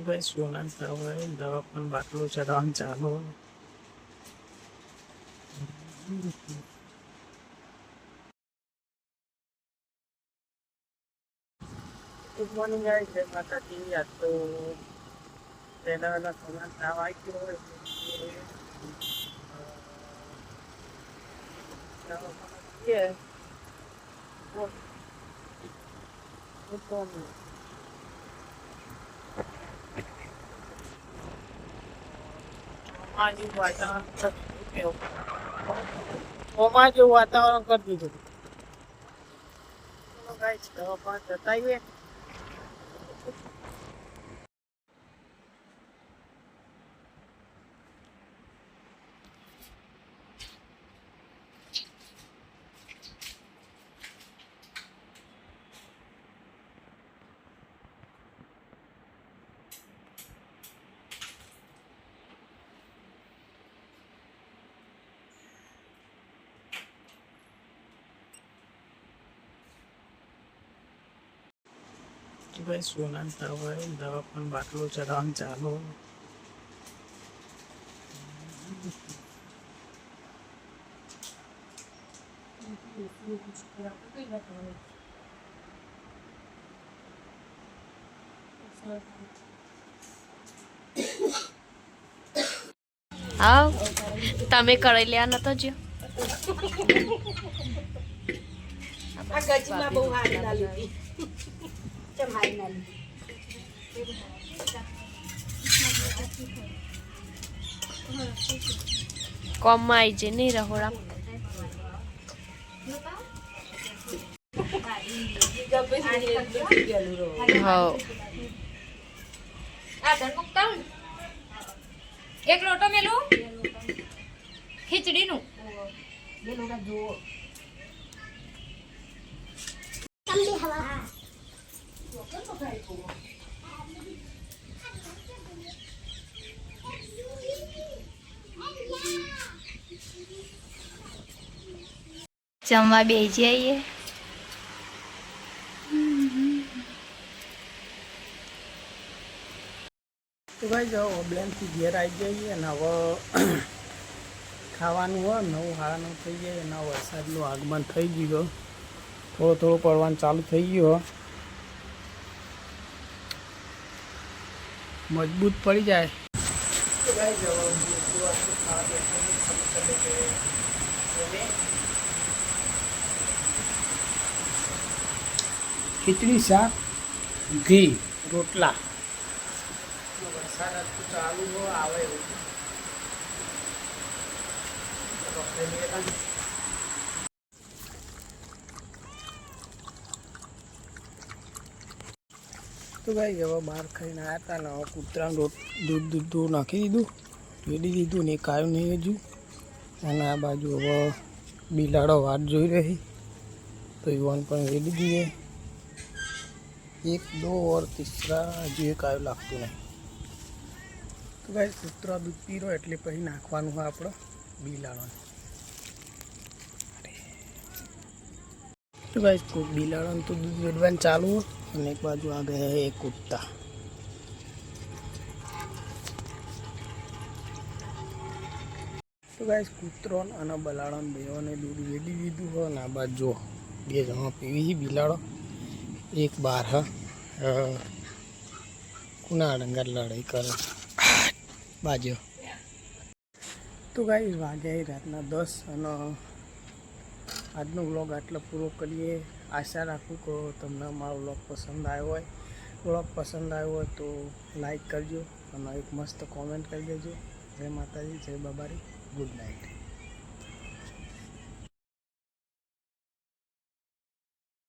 ભાઈ સોના હવે દવા પણ બાટલું ચડાવવાનું ચાલુ. ગુડ મોર્નિંગ ગાઈસ, જય માતાજી. આજ તો પહેલા સોના તાવ આવી ગયો હોય જેવું વાતાવરણ કરી દીધું. ગાઈસ દવા પણ જતાઈએ. ભાઈ સોના હવે દવા પણ બાટલું ચડાવવાનું ચાલુ. હા તમે કરી લ્યા નતો જો આ ગજીમાં બહુ હારી ના લીધી ચમ હારી ના લીધી કોમમાં આવી જઈ નહીં રહોડા એક લોટો મેલું ખીચડી નું જમવા બેસી આવીએ. તો ભાઈ જો ઓબલેનથી ઘેર આવી જઈએ અને હવે ખાવાનું હોય 9:30 થઈ જાય અને વરસાદનું આગમન થઈ ગયું. થોડો થોડો પડવાનું ચાલુ થઈ ગયો. મજબૂત પડી જાય. તો ભાઈ જો ખીચડી, શાક, ઘી, રોટલા. વરસાદ આટલું ચાલુ હોય આવે એવું. તો ભાઈ હવે બહાર ખાઈને આવ્યા હતા ને હવે કૂતરાનું દૂધ નાખી દીધું, રેડી દીધું ને એ કાયું નહીં હજુ. અને આ બાજુ હવે બિલાડો વાટ જોઈ રહી તો યુવાન પણ રેડી દીએ. 1, 2 और तीसरा હજુ એ કાયું લાગતું નહીં. તો ભાઈ કૂતરા દૂધ પીરો એટલે પછી નાખવાનું હોય આપણે બિલાડોને. તો ભાઈ બિલાડોને તો દૂધ વેડવાનું ચાલુ હોય અને એક બાજુ આ ગયા એ કૂદતા. તો ભાઈ કૂતરો અને બલાડોને બેઓને દૂધ વેડી દીધું હોય ને આ બાજુ 2 જણા પીવી બિલાડો, એક બાર કુના ડંગર લડાઈ કરે બાજુ. તો ગાઈસ વાગ્યા રાતના 10 અને આજનો વ્લોગ આટલો પૂરો કરીએ. આશા રાખું કે તમને મારો વ્લોગ પસંદ આવ્યો હોય. વ્લોગ પસંદ આવ્યો હોય તો લાઈક કરજો અને એક મસ્ત કોમેન્ટ કરી દેજો. જય માતાજી, જય બાબારી, ગુડ નાઇટ.